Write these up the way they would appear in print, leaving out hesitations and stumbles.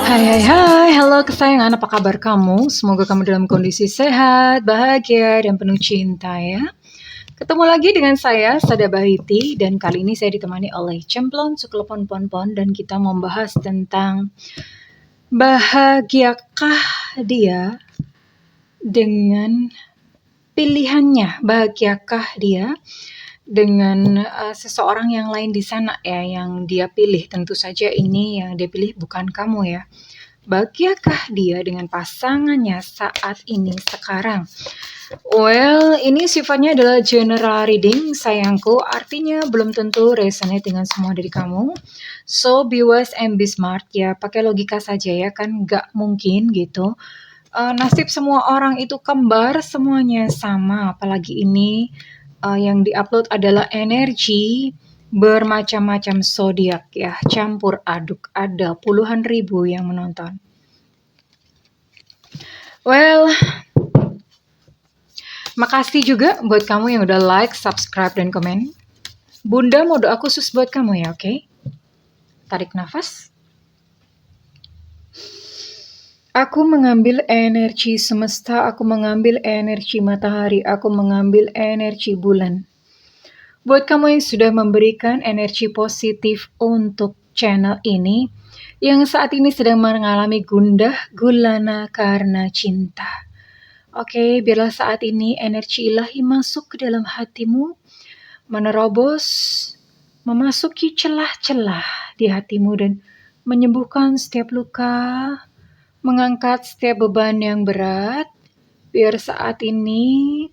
Hai hai hai, halo kesayangan, apa kabar kamu? Semoga kamu dalam kondisi sehat, bahagia, dan penuh cinta ya. Ketemu lagi dengan saya, Sada Bahiti, dan kali ini saya ditemani oleh Cemplon Sukelepon Ponpon, dan kita membahas tentang bahagiakah dia dengan pilihannya, bahagiakah dia dengan seseorang yang lain di sana ya, yang dia pilih. Tentu saja ini yang dia pilih bukan kamu ya. Bahagiakah dia dengan pasangannya saat ini sekarang? Well, ini sifatnya adalah general reading, sayangku. Artinya belum tentu resonate dengan semua dari kamu. So, be wise and be smart ya. Pakai logika saja ya, kan nggak mungkin gitu. Nasib semua orang itu kembar, semuanya sama. Apalagi ini yang diupload adalah energi bermacam-macam zodiak ya, campur aduk, ada puluhan ribu yang menonton. Well, makasih juga buat kamu yang udah like, subscribe, dan komen. Bunda mau doa khusus buat kamu ya, oke? Tarik nafas. Aku mengambil energi semesta, aku mengambil energi matahari, aku mengambil energi bulan. Buat kamu yang sudah memberikan energi positif untuk channel ini, yang saat ini sedang mengalami gundah gulana karena cinta. Oke, biarlah saat ini energi ilahi masuk ke dalam hatimu, menerobos, memasuki celah-celah di hatimu dan menyembuhkan setiap luka, mengangkat setiap beban yang berat. Biar saat ini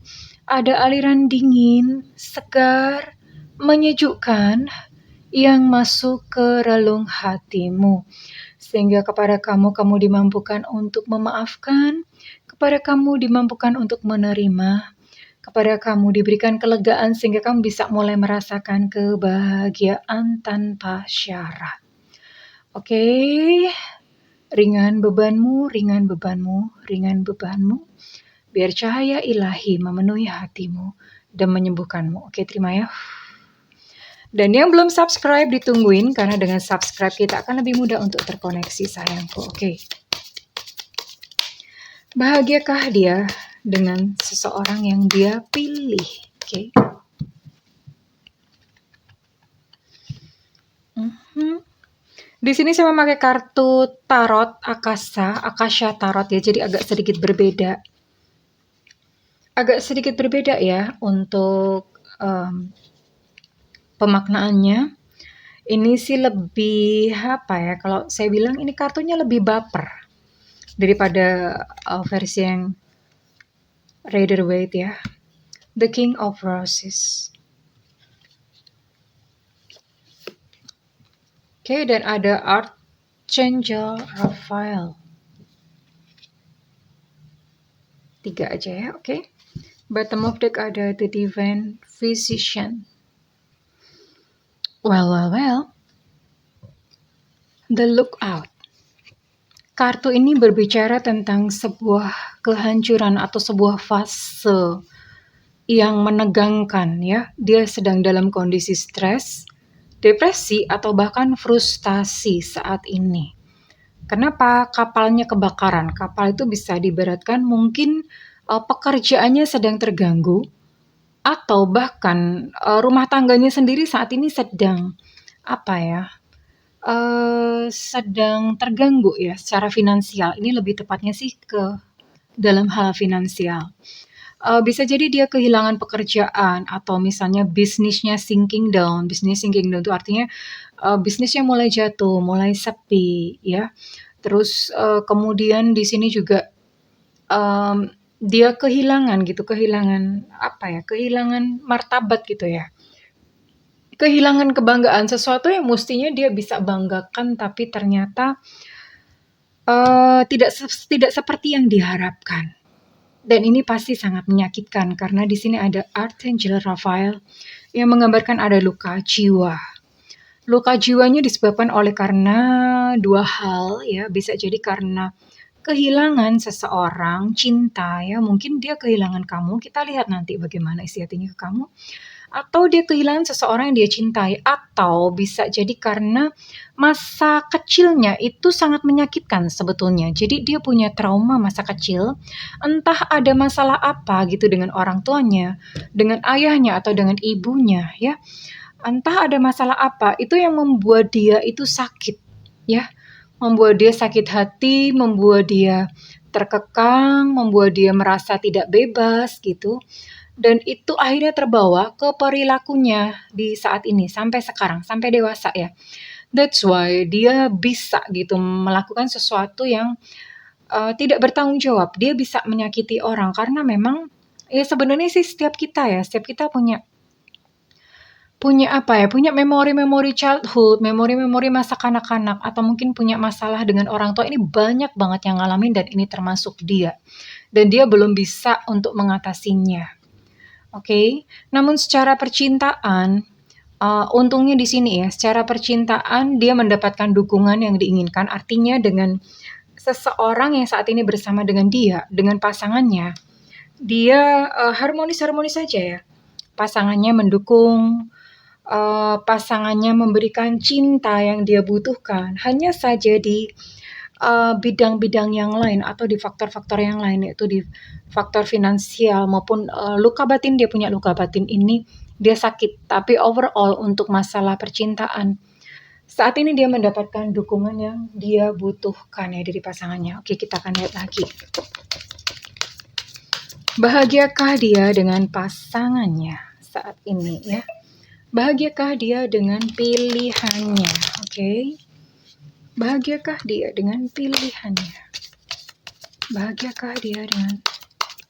ada aliran dingin, segar, menyejukkan yang masuk ke relung hatimu. Sehingga kepada kamu dimampukan untuk memaafkan, kepada kamu dimampukan untuk menerima, kepada kamu diberikan kelegaan sehingga kamu bisa mulai merasakan kebahagiaan tanpa syarat. Oke, ringan bebanmu, ringan bebanmu, ringan bebanmu. Biar cahaya ilahi memenuhi hatimu dan menyembuhkanmu. Oke, terima ya. Dan yang belum subscribe ditungguin, karena dengan subscribe kita akan lebih mudah untuk terkoneksi sayangku. Oke. Bahagiakah dia dengan seseorang yang dia pilih? Oke. Di sini saya memakai kartu tarot Akasha Tarot ya, jadi agak sedikit berbeda. Agak sedikit berbeda ya untuk pemaknaannya. Ini sih lebih apa ya, kalau saya bilang ini kartunya lebih baper daripada versi yang Rider-Waite ya. The King of Roses. Oke, dan ada Archangel Raphael. 3 aja ya, oke. Bottom of deck ada The Divine Physician. Well. The Lookout. Kartu ini berbicara tentang sebuah kehancuran atau sebuah fase yang menegangkan ya. Dia sedang dalam kondisi stres, depresi, atau bahkan frustasi saat ini. Kenapa? Kapalnya kebakaran. Kapal itu bisa diibaratkan mungkin pekerjaannya sedang terganggu, atau bahkan rumah tangganya sendiri saat ini sedang sedang terganggu ya secara finansial. Ini lebih tepatnya sih ke dalam hal finansial. Bisa jadi dia kehilangan pekerjaan, atau misalnya bisnisnya sinking down. Bisnis sinking down itu artinya bisnisnya mulai jatuh, mulai sepi ya. Terus kemudian di sini juga dia kehilangan martabat gitu ya. Kehilangan kebanggaan, sesuatu yang mestinya dia bisa banggakan tapi ternyata tidak seperti yang diharapkan. Dan ini pasti sangat menyakitkan karena di sini ada Archangel Raphael yang menggambarkan ada luka jiwa. Luka jiwanya disebabkan oleh karena 2 hal ya, bisa jadi karena kehilangan seseorang, cinta ya, mungkin dia kehilangan kamu, kita lihat nanti bagaimana isi hatinya ke kamu. atau dia kehilangan seseorang yang dia cintai, atau bisa jadi karena masa kecilnya itu sangat menyakitkan sebetulnya. Jadi dia punya trauma masa kecil, entah ada masalah apa gitu dengan orang tuanya, dengan ayahnya atau dengan ibunya ya. Entah ada masalah apa, itu yang membuat dia itu sakit ya. Membuat dia sakit hati, membuat dia terkekang, membuat dia merasa tidak bebas gitu. Dan itu akhirnya terbawa ke perilakunya di saat ini sampai sekarang, sampai dewasa ya. That's why dia bisa gitu melakukan sesuatu yang tidak bertanggung jawab. Dia bisa menyakiti orang karena memang ya sebenarnya sih setiap kita punya punya apa ya, punya memori-memori childhood, memori-memori masa kanak-kanak, atau mungkin punya masalah dengan orang tua. Ini banyak banget yang ngalamin dan ini termasuk dia. Dan dia belum bisa untuk mengatasinya. Oke. Namun secara percintaan, untungnya di sini ya, secara percintaan dia mendapatkan dukungan yang diinginkan. Artinya dengan seseorang yang saat ini bersama dengan dia, dengan pasangannya, dia harmonis-harmonis saja ya. Pasangannya mendukung, pasangannya memberikan cinta yang dia butuhkan. Hanya saja di bidang-bidang yang lain atau di faktor-faktor yang lain, yaitu di faktor finansial maupun luka batin. Dia punya luka batin ini, dia sakit. Tapi overall untuk masalah percintaan, saat ini dia mendapatkan dukungan yang dia butuhkan ya dari pasangannya. Oke, kita akan lihat lagi. Bahagiakah dia dengan pasangannya saat ini ya? Bahagiakah dia dengan pilihannya? Oke. Bahagiakah dia dengan pilihannya? Bahagiakah dia dengan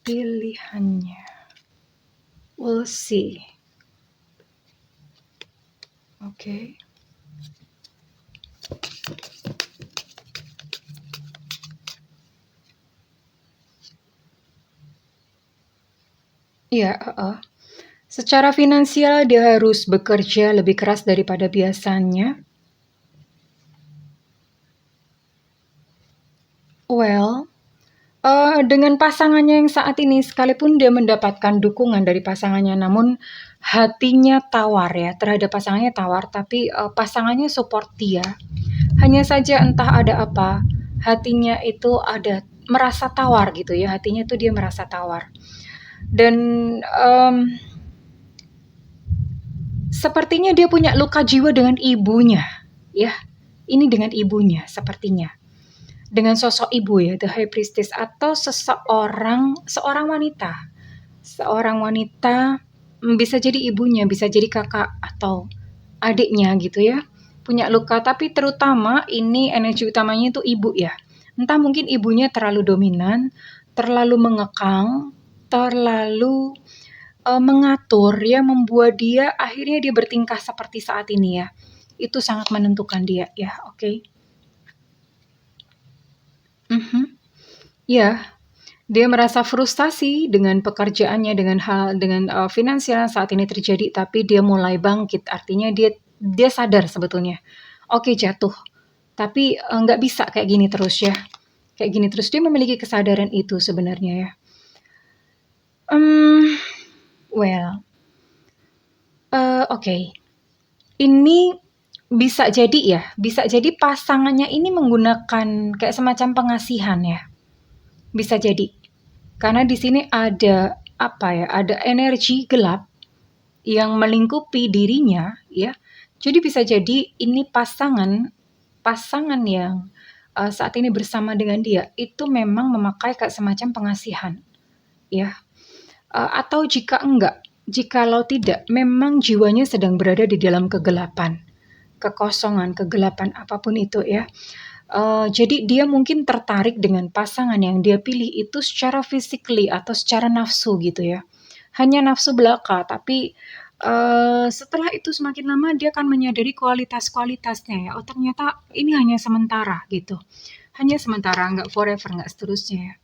pilihannya? We'll see. Oke. Iya, secara finansial dia harus bekerja lebih keras daripada biasanya. Well, dengan pasangannya yang saat ini, sekalipun dia mendapatkan dukungan dari pasangannya, namun hatinya tawar ya, terhadap pasangannya tawar, tapi pasangannya support dia. Hanya saja entah ada apa, hatinya itu ada merasa tawar gitu ya, hatinya itu dia merasa tawar. Dan sepertinya dia punya luka jiwa dengan ibunya, ya. Ini dengan ibunya sepertinya. Dengan sosok ibu ya, the high priestess, atau seorang wanita. Seorang wanita, bisa jadi ibunya, bisa jadi kakak atau adiknya gitu ya. Punya luka, tapi terutama ini energi utamanya itu ibu ya. Entah mungkin ibunya terlalu dominan, terlalu mengekang, terlalu mengatur ya, membuat dia akhirnya dia bertingkah seperti saat ini ya. Itu sangat menentukan dia ya, oke. Ya, dia merasa frustasi dengan pekerjaannya, dengan finansial saat ini terjadi, tapi dia mulai bangkit. Artinya dia sadar sebetulnya. Oke, jatuh. Tapi nggak bisa kayak gini terus ya. Kayak gini terus, dia memiliki kesadaran itu sebenarnya ya. Oke. Ini bisa jadi pasangannya ini menggunakan kayak semacam pengasihan ya. Bisa jadi. Karena di sini ada ada energi gelap yang melingkupi dirinya ya. Jadi bisa jadi ini pasangan yang saat ini bersama dengan dia itu memang memakai kayak semacam pengasihan ya. Atau jikalau tidak, memang jiwanya sedang berada di dalam kegelapan, kekosongan, kegelapan apapun itu ya. Jadi dia mungkin tertarik dengan pasangan yang dia pilih itu secara physically atau secara nafsu gitu ya. Hanya nafsu belaka, tapi setelah itu semakin lama dia akan menyadari kualitas-kualitasnya ya. Oh ternyata ini hanya sementara gitu. Hanya sementara, nggak forever, nggak seterusnya ya.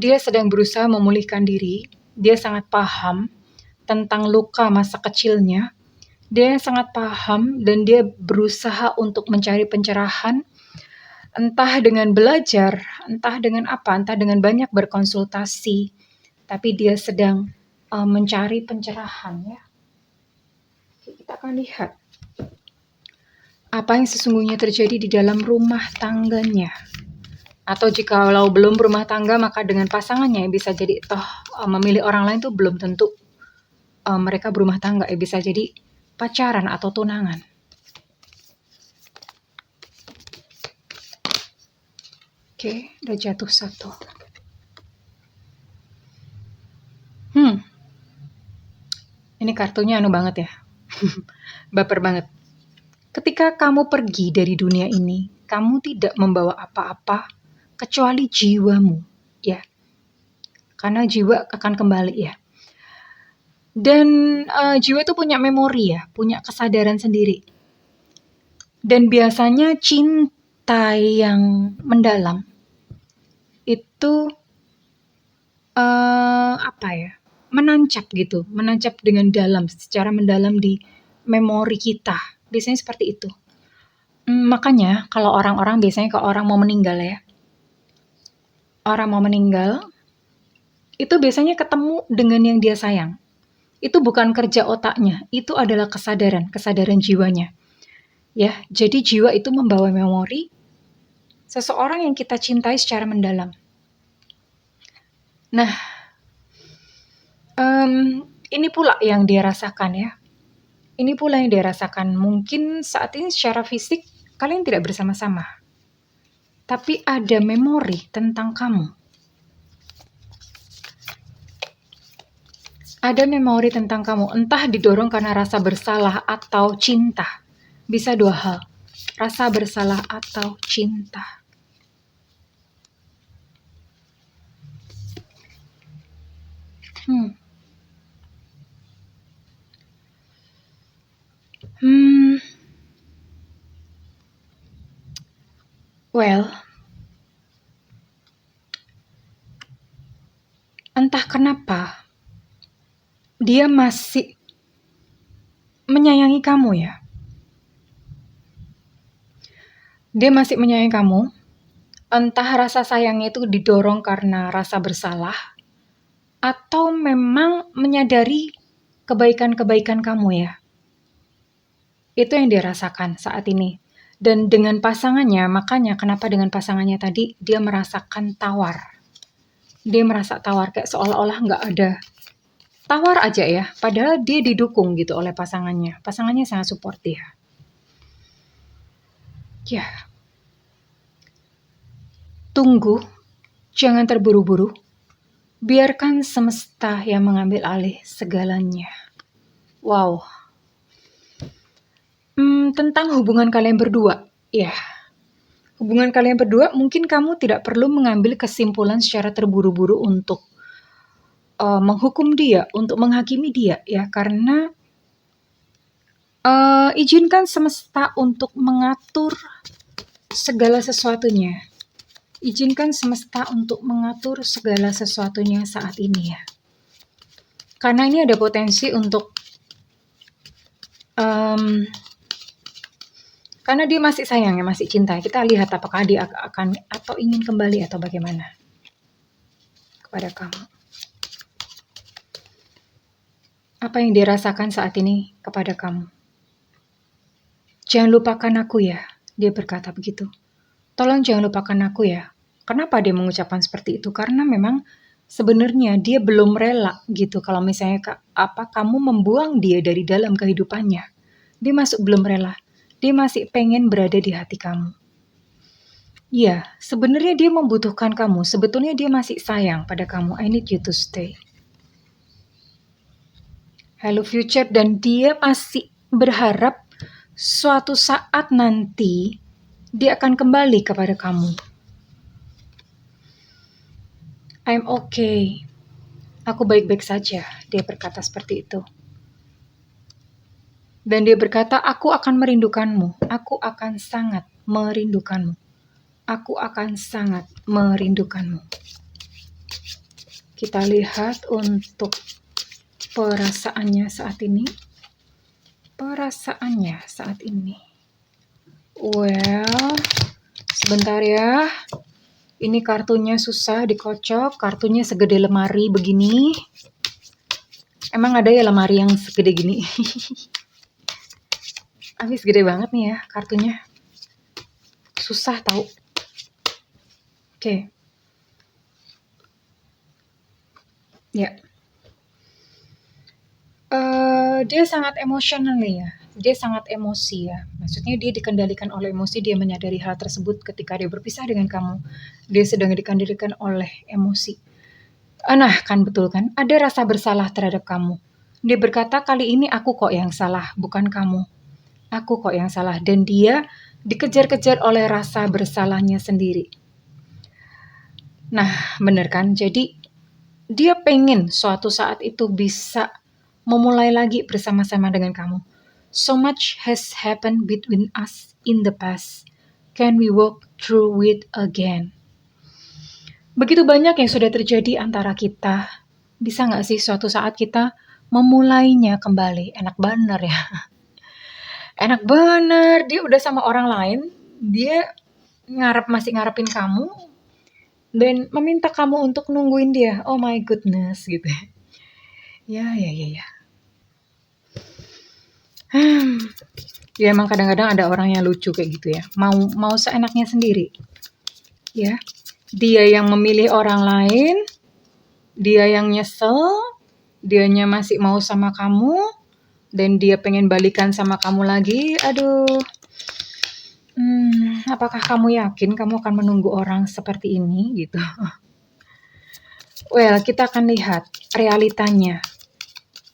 Dia sedang berusaha memulihkan diri. Dia sangat paham tentang luka masa kecilnya. Dia sangat paham dan dia berusaha untuk mencari pencerahan, entah dengan belajar, entah dengan apa, entah dengan banyak berkonsultasi. Tapi dia sedang mencari pencerahan ya. Kita akan lihat apa yang sesungguhnya terjadi di dalam rumah tangganya. Atau jikalau belum berumah tangga, maka dengan pasangannya bisa jadi memilih orang lain tuh belum tentu mereka berumah tangga, bisa jadi pacaran atau tunangan. Oke, udah jatuh satu. Ini kartunya banget ya. Baper banget. Ketika kamu pergi dari dunia ini, kamu tidak membawa apa-apa kecuali jiwamu, ya. Karena jiwa akan kembali ya. Dan jiwa itu punya memori ya, punya kesadaran sendiri. Dan biasanya cinta yang mendalam itu menancap gitu, menancap dengan dalam, secara mendalam di memori kita. Biasanya seperti itu. Makanya kalau orang-orang biasanya kalau orang mau meninggal ya, orang mau meninggal itu biasanya ketemu dengan yang dia sayang. Itu bukan kerja otaknya, itu adalah kesadaran jiwanya. Ya, jadi jiwa itu membawa memori seseorang yang kita cintai secara mendalam. Nah, ini pula yang dia rasakan ya. Ini pula yang dia rasakan. Mungkin saat ini secara fisik kalian tidak bersama-sama, tapi ada memori tentang kamu. Ada memori tentang kamu, entah didorong karena rasa bersalah atau cinta. Bisa dua hal, rasa bersalah atau cinta. Well, entah kenapa dia masih menyayangi kamu ya. Dia masih menyayangi kamu. Entah rasa sayangnya itu didorong karena rasa bersalah atau memang menyadari kebaikan-kebaikan kamu ya. Itu yang dia rasakan saat ini. Dan dengan pasangannya, makanya kenapa dengan pasangannya tadi dia merasakan tawar. Dia merasa tawar, kayak seolah-olah nggak ada. Tawar aja ya, padahal dia didukung gitu oleh pasangannya. Pasangannya sangat support dia. Ya. Tunggu, jangan terburu-buru. Biarkan semesta yang mengambil alih segalanya. Wow. Tentang hubungan kalian berdua, ya. Hubungan kalian berdua, mungkin kamu tidak perlu mengambil kesimpulan secara terburu-buru untuk menghukum dia, untuk menghakimi dia, ya. Karena izinkan semesta untuk mengatur segala sesuatunya. Izinkan semesta untuk mengatur segala sesuatunya saat ini ya. Karena ini ada potensi untuk karena dia masih sayang ya, masih cinta. Kita lihat apakah dia akan atau ingin kembali atau bagaimana kepada kamu. Apa yang dia rasakan saat ini kepada kamu? Jangan lupakan aku ya, dia berkata begitu. Tolong jangan lupakan aku ya. Kenapa dia mengucapkan seperti itu? Karena memang sebenarnya dia belum rela gitu. Kalau misalnya kamu membuang dia dari dalam kehidupannya, dia masuk belum rela. Dia masih pengen berada di hati kamu. Iya, sebenarnya dia membutuhkan kamu. Sebetulnya dia masih sayang pada kamu. I need you to stay. Hello future, dan dia masih berharap suatu saat nanti dia akan kembali kepada kamu. I'm okay. Aku baik-baik saja, dia berkata seperti itu. Dan dia berkata, aku akan merindukanmu. Aku akan sangat merindukanmu. Aku akan sangat merindukanmu. Kita lihat untuk perasaannya saat ini. Perasaannya saat ini. Well, sebentar ya. Ini kartunya susah dikocok. Kartunya segede lemari begini. Emang ada ya lemari yang segede gini? Habis gede banget nih ya kartunya. Susah tahu. Oke. Ya. Dia sangat emosional ya. Dia sangat emosi ya. Maksudnya dia dikendalikan oleh emosi, dia menyadari hal tersebut ketika dia berpisah dengan kamu. Dia sedang dikendalikan oleh emosi. Nah, kan betul kan? Ada rasa bersalah terhadap kamu. Dia berkata, kali ini aku kok yang salah, bukan kamu. Aku kok yang salah. Dan dia dikejar-kejar oleh rasa bersalahnya sendiri. Nah, bener kan? Jadi, dia pengen suatu saat itu bisa memulai lagi bersama-sama dengan kamu. So much has happened between us in the past. Can we walk through it again? Begitu banyak yang sudah terjadi antara kita. Bisa nggak sih suatu saat kita memulainya kembali? Enak bener ya. Enak bener. Dia udah sama orang lain. Dia masih ngarepin kamu. Dan meminta kamu untuk nungguin dia. Oh my goodness gitu. Ya. Ya emang kadang-kadang ada orang yang lucu kayak gitu ya. Mau seenaknya sendiri. Ya. Dia yang memilih orang lain, dia yang nyesel, dianya masih mau sama kamu, dan dia pengen balikan sama kamu lagi. Aduh. Apakah kamu yakin kamu akan menunggu orang seperti ini gitu? Well, kita akan lihat realitanya.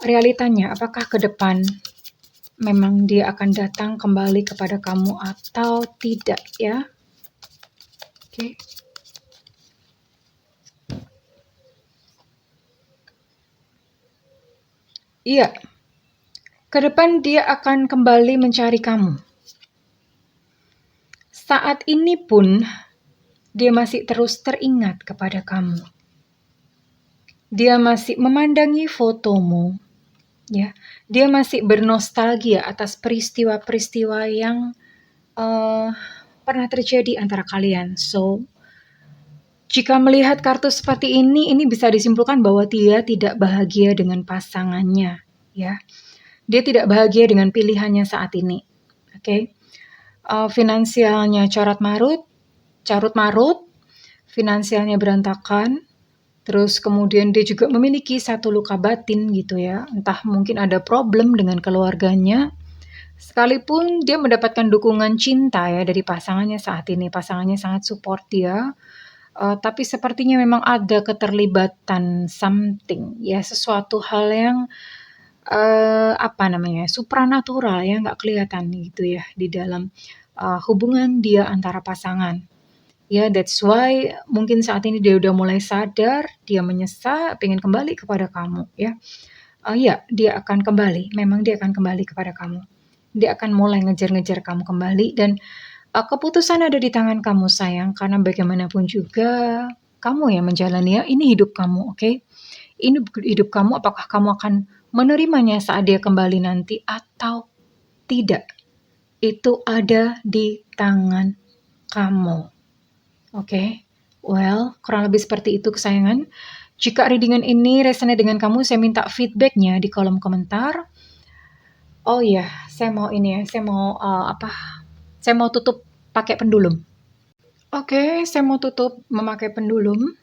Realitanya apakah ke depan memang dia akan datang kembali kepada kamu atau tidak ya? Oke. Iya. Ke depan dia akan kembali mencari kamu. Saat ini pun dia masih terus teringat kepada kamu. Dia masih memandangi fotomu. Ya, dia masih bernostalgia atas peristiwa-peristiwa yang pernah terjadi antara kalian. So, jika melihat kartu seperti ini bisa disimpulkan bahwa dia tidak bahagia dengan pasangannya, ya. Dia tidak bahagia dengan pilihannya saat ini. Oke. Finansialnya carut marut, finansialnya berantakan. Terus kemudian dia juga memiliki satu luka batin gitu ya. Entah mungkin ada problem dengan keluarganya. Sekalipun dia mendapatkan dukungan cinta ya dari pasangannya saat ini. Pasangannya sangat support dia. Tapi sepertinya memang ada keterlibatan something ya, sesuatu hal yang supranatural ya, nggak kelihatan gitu ya di dalam hubungan dia antara pasangan. Ya, that's why mungkin saat ini dia udah mulai sadar, dia menyesal, pengen kembali kepada kamu ya. Ya, dia akan kembali, memang dia akan kembali kepada kamu. Dia akan mulai ngejar-ngejar kamu kembali dan keputusan ada di tangan kamu sayang, karena bagaimanapun juga kamu yang menjalani ya, ini hidup kamu, oke? Ini hidup kamu, apakah kamu akan menerimanya saat dia kembali nanti atau tidak? Itu ada di tangan kamu. Oke? Well, kurang lebih seperti itu kesayangan. Jika readingan ini resonate dengan kamu, saya minta feedbacknya di kolom komentar. Oh iya, saya mau saya mau tutup pakai pendulum. Oke, saya mau tutup memakai pendulum.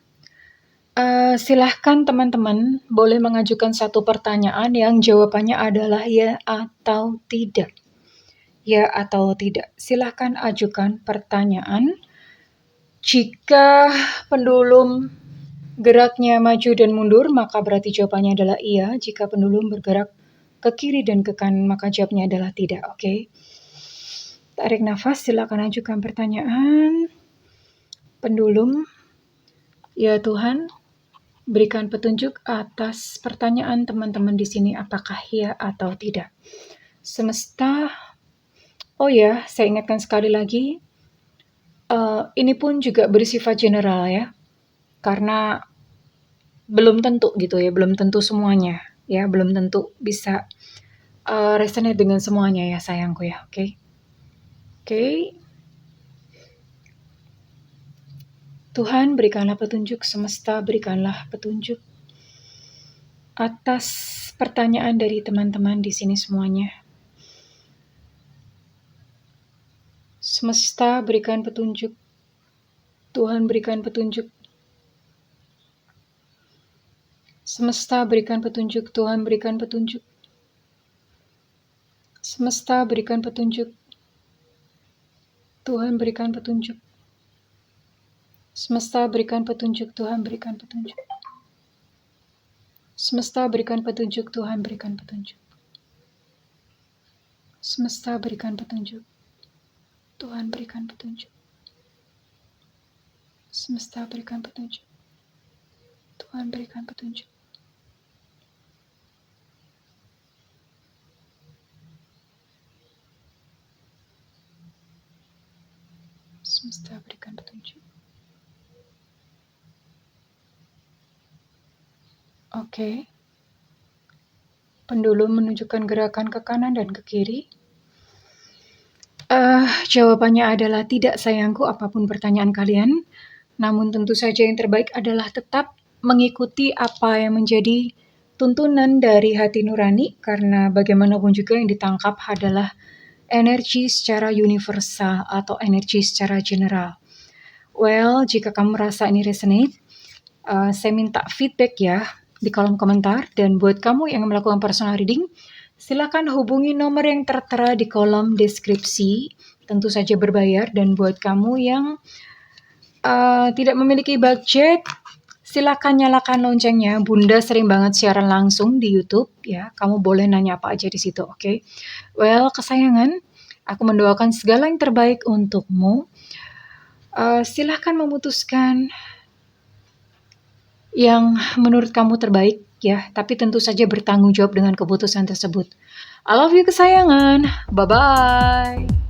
Silahkan teman-teman boleh mengajukan satu pertanyaan yang jawabannya adalah ya atau tidak. Ya atau tidak. Silahkan ajukan pertanyaan. Jika pendulum geraknya maju dan mundur, maka berarti jawabannya adalah iya. Jika pendulum bergerak ke kiri dan ke kanan, maka jawabnya adalah tidak. Oke. Tarik nafas, silakan ajukan pertanyaan. Pendulum, ya Tuhan, berikan petunjuk atas pertanyaan teman-teman di sini, apakah ya atau tidak. Semesta, oh ya, saya ingatkan sekali lagi, ini pun juga bersifat general ya, karena belum tentu gitu ya, belum tentu semuanya ya, belum tentu bisa resonate dengan semuanya ya sayangku ya, oke? Oke. Tuhan berikanlah petunjuk, semesta berikanlah petunjuk. atas pertanyaan dari teman-teman di sini semuanya. Semesta berikan petunjuk. Tuhan berikan petunjuk. Semesta berikan petunjuk. Tuhan berikan petunjuk. Semesta berikan petunjuk. Tuhan berikan petunjuk. Semesta berikan petunjuk. Tuhan berikan petunjuk. Semesta berikan petunjuk. Tuhan berikan petunjuk. Semesta berikan petunjuk. Tuhan berikan petunjuk. Semesta berikan petunjuk. Tuhan berikan petunjuk. Semesta berikan petunjuk. Oke. Pendulum menunjukkan gerakan ke kanan dan ke kiri. Jawabannya adalah tidak, sayangku, apapun pertanyaan kalian. Namun tentu saja yang terbaik adalah tetap mengikuti apa yang menjadi tuntunan dari hati nurani, karena bagaimanapun juga yang ditangkap adalah energi secara universal atau energi secara general. Well, jika kamu merasa ini resonate, saya minta feedback ya di kolom komentar. Dan buat kamu yang melakukan personal reading, silakan hubungi nomor yang tertera di kolom deskripsi. Tentu saja berbayar. Dan buat kamu yang tidak memiliki budget, silakan nyalakan loncengnya. Bunda sering banget siaran langsung di YouTube ya. Kamu boleh nanya apa aja di situ, oke? Well, kesayangan, aku mendoakan segala yang terbaik untukmu. Silakan memutuskan yang menurut kamu terbaik ya, tapi tentu saja bertanggung jawab dengan keputusan tersebut. I love you kesayangan. Bye-bye.